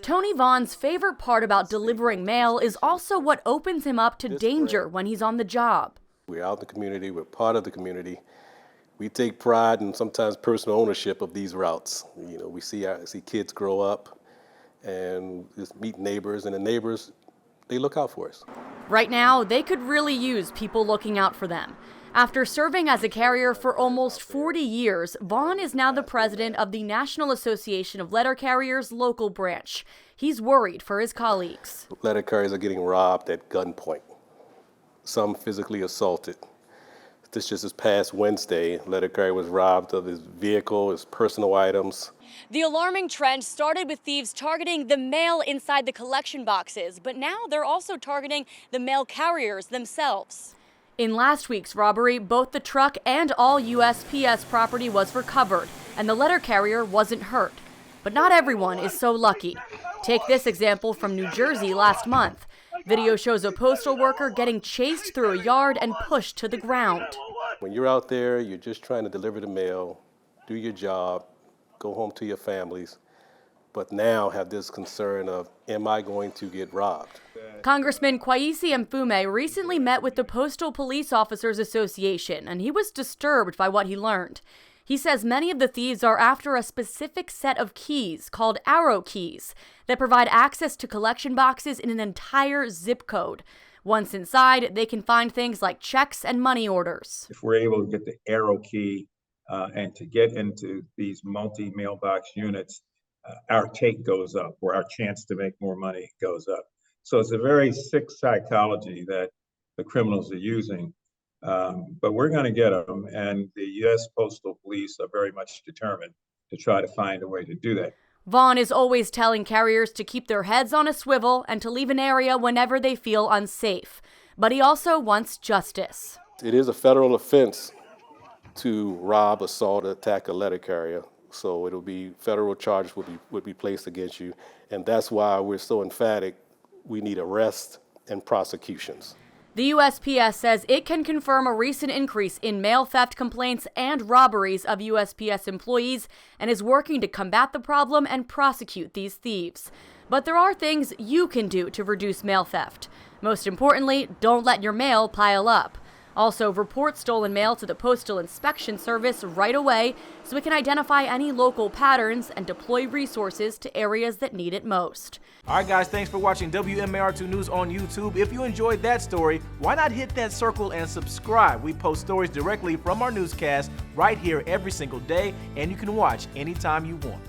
Tony Vaughn's favorite part about delivering mail is also what opens him up to danger when he's on the job. We're out in the community, we're part of the community. We take pride and sometimes personal ownership of these routes. You know, we see kids grow up and just meet neighbors, and the neighbors, they look out for us. Right now, they could really use people looking out for them. After serving as a carrier for almost 40 years, Vaughn is now the president of the National Association of Letter Carriers local branch. He's worried for his colleagues. Letter carriers are getting robbed at gunpoint, some physically assaulted. This past Wednesday, letter carrier was robbed of his vehicle, his personal items. The alarming trend started with thieves targeting the mail inside the collection boxes, but now they're also targeting the mail carriers themselves. In last week's robbery, both the truck and all USPS property was recovered, and the letter carrier wasn't hurt. But not everyone is so lucky. Take this example from New Jersey last month. Video shows a postal worker getting chased through a yard and pushed to the ground. When you're out there, you're just trying to deliver the mail, do your job, go home to your families, but now have this concern of, am I going to get robbed? Congressman Kwesi Mfume recently met with the Postal Police Officers Association, and he was disturbed by what he learned. He says many of the thieves are after a specific set of keys called arrow keys that provide access to collection boxes in an entire zip code. Once inside, they can find things like checks and money orders. If we're able to get the arrow key and to get into these multi-mailbox units, our take goes up, or our chance to make more money goes up. So it's a very sick psychology that the criminals are using. But we're going to get them, and the U.S. Postal Police are very much determined to try to find a way to do that. Vaughn is always telling carriers to keep their heads on a swivel and to leave an area whenever they feel unsafe. But he also wants justice. It is a federal offense to rob, assault, or attack a letter carrier. So it'll be federal charges would be placed against you. And that's why we're so emphatic. We need arrests and prosecutions. The USPS says it can confirm a recent increase in mail theft complaints and robberies of USPS employees and is working to combat the problem and prosecute these thieves. But there are things you can do to reduce mail theft. Most importantly, don't let your mail pile up. Also, report stolen mail to the Postal Inspection Service right away so it can identify any local patterns and deploy resources to areas that need it most. All right, guys, thanks for watching WMAR2 News on YouTube. If you enjoyed that story, why not hit that circle and subscribe? We post stories directly from our newscast right here every single day, and you can watch anytime you want.